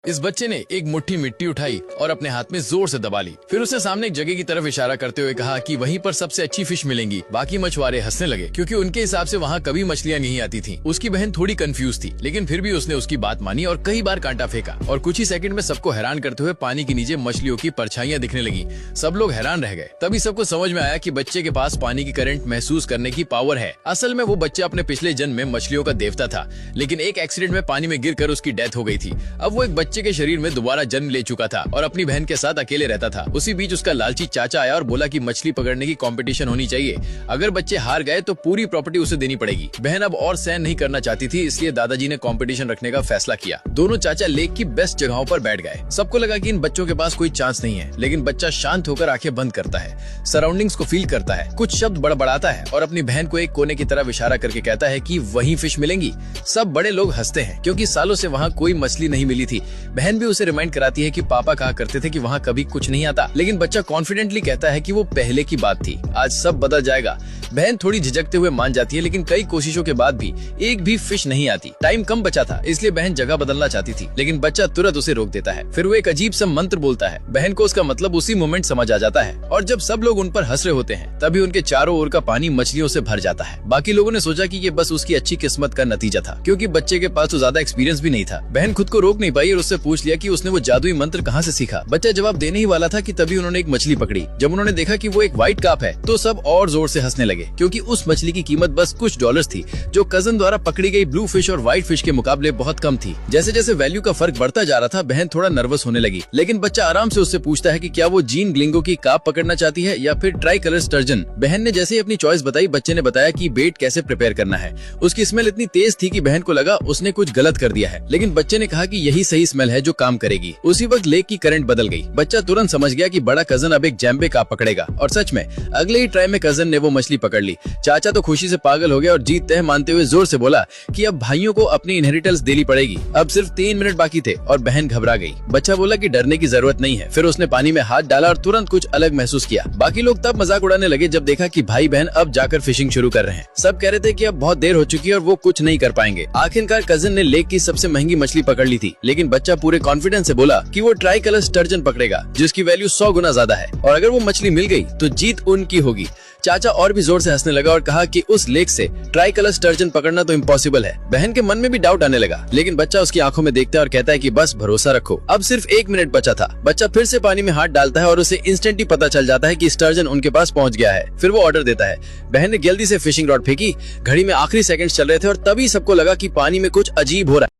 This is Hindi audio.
इस बच्चे ने एक मुट्ठी मिट्टी उठाई और अपने हाथ में जोर से दबा ली। फिर उसने सामने एक जगह की तरफ इशारा करते हुए कहा कि वहीं पर सबसे अच्छी फिश मिलेंगी। बाकी मछुआरे हंसने लगे क्योंकि उनके हिसाब से वहाँ कभी मछलियाँ नहीं आती थीं। उसकी बहन थोड़ी कंफ्यूज थी, लेकिन फिर भी उसने उसकी बात मानी और कई बार कांटा फेंका और कुछ ही सेकंड में सबको हैरान करते हुए पानी के नीचे मछलियों की परछाइयां दिखने लगी। सब लोग हैरान रह गए। तभी सबको समझ में आया कि बच्चे के पास पानी की करंट महसूस करने की पावर है। असल में वो बच्चा अपने पिछले जन्म में मछलियों का देवता था, लेकिन एक एक्सीडेंट में पानी में गिरकर उसकी डेथ हो गई थी। अब वो एक बच्चे के शरीर में दोबारा जन्म ले चुका था और अपनी बहन के साथ अकेले रहता था। उसी बीच उसका लालची चाचा आया और बोला कि मछली पकड़ने की कंपटीशन होनी चाहिए। अगर बच्चे हार गए तो पूरी प्रॉपर्टी उसे देनी पड़ेगी। बहन अब और सहन नहीं करना चाहती थी, इसलिए दादाजी ने कंपटीशन रखने का फैसला किया। दोनों चाचा लेक की बेस्ट जगहों पर बैठ गए। सबको लगा कि इन बच्चों के पास कोई चांस नहीं है, लेकिन बच्चा शांत होकर आंखें बंद करता है, सराउंडिंग्स को फील करता है, कुछ शब्द बड़बड़ाता है और अपनी बहन को एक कोने की तरफ इशारा करके कहता है कि वहीं फिश मिलेंगी। सब बड़े लोग हंसते हैं क्योंकि सालों से वहाँ कोई मछली नहीं मिली थी। बहन भी उसे रिमाइंड कराती है कि पापा कहा करते थे कि वहाँ कभी कुछ नहीं आता, लेकिन बच्चा कॉन्फिडेंटली कहता है कि वो पहले की बात थी, आज सब बदल जाएगा। बहन थोड़ी झिझकते हुए मान जाती है, लेकिन कई कोशिशों के बाद भी एक भी फिश नहीं आती। टाइम कम बचा था, इसलिए बहन जगह बदलना चाहती थी, लेकिन बच्चा तुरंत उसे रोक देता है। फिर वो एक अजीब सा मंत्र बोलता है। बहन को उसका मतलब उसी मोमेंट समझ आ जाता है और जब सब लोग उन पर हंस रहे होते हैं, तभी उनके चारों ओर का पानी मछलियों से भर जाता है। बाकी लोगों ने सोचा कि ये बस उसकी अच्छी किस्मत का नतीजा था, क्योंकि बच्चे के पास तो ज्यादा एक्सपीरियंस भी नहीं था। बहन खुद को रोक नहीं पाई और उससे पूछ लिया कि उसने वो जादुई मंत्र कहाँ से सीखा। बच्चा जवाब देने ही वाला था कि तभी उन्होंने एक मछली पकड़ी। जब उन्होंने देखा कि वो एक व्हाइट कार्प है, तो सब और जोर से हंसने लगे, क्योंकि उस मछली की कीमत बस कुछ डॉलर्स थी, जो कजन द्वारा पकड़ी गई ब्लू फिश और व्हाइट फिश के मुकाबले बहुत कम थी। जैसे जैसे वैल्यू का फर्क बढ़ता जा रहा था, बहन थोड़ा नर्वस होने लगी, लेकिन बच्चा आराम से उससे पूछता है कि क्या वो जीन ग्लिंगो की कार्प पकड़ना चाहती है या फिर ट्राई कलर स्टर्जन। बहन ने जैसे ही अपनी चॉइस बताई, बच्चे ने बताया कि बेट कैसे प्रिपेयर करना है। उसकी स्मेल इतनी तेज थी कि बहन को लगा उसने कुछ गलत कर दिया है, लेकिन बच्चे ने कहा कि यही सही स्मेल है जो काम करेगी। उसी वक्त लेक की करंट बदल गई। बच्चा तुरंत समझ गया कि बड़ा कजन अब एक जैम्बे कार्प पकड़ेगा, और सच में अगले ही ट्राई में कजन ने वो मछली पकड़ ली। चाचा तो खुशी से पागल हो गया और जीत तय मानते हुए जोर से बोला कि अब भाइयों को अपनी इनहेरिटेंस देनी पड़ेगी। अब सिर्फ 3 मिनट बाकी थे और बहन घबरा गई। बच्चा बोला कि डरने की जरूरत नहीं है। फिर उसने पानी में हाथ डाला और तुरंत कुछ अलग महसूस किया। बाकी लोग तब मजाक उड़ाने लगे जब देखा कि भाई बहन अब जाकर फिशिंग शुरू कर रहे हैं। सब कह रहे थे कि अब बहुत देर हो चुकी है और वो कुछ नहीं कर पाएंगे। आखिरकार कजन ने लेक की सबसे महंगी मछली पकड़ ली थी, लेकिन बच्चा पूरे कॉन्फिडेंस से बोला कि वो ट्राई कलर स्टर्जन पकड़ेगा, जिसकी वैल्यू 100 गुना ज्यादा है, और अगर वो मछली मिल गई तो जीत उनकी होगी। चाचा और भी जोर से हंसने लगा और कहा कि उस लेक से ट्राई कलर स्टर्जन पकड़ना तो इम्पॉसिबल है। बहन के मन में भी डाउट आने लगा, लेकिन बच्चा उसकी आंखों में देखता है और कहता है कि बस भरोसा रखो। अब सिर्फ 1 मिनट बचा था। बच्चा फिर से पानी में हाथ डालता है और उसे इंस्टेंटली पता चल जाता है कि स्टर्जन उनके पास पहुंच गया है। फिर वो ऑर्डर देता है। बहन ने जल्दी से फिशिंग रॉड फेंकी। घड़ी में आखिरी सेकंड्स चल रहे थे और तभी सबको लगा कि पानी में कुछ अजीब हो रहा है।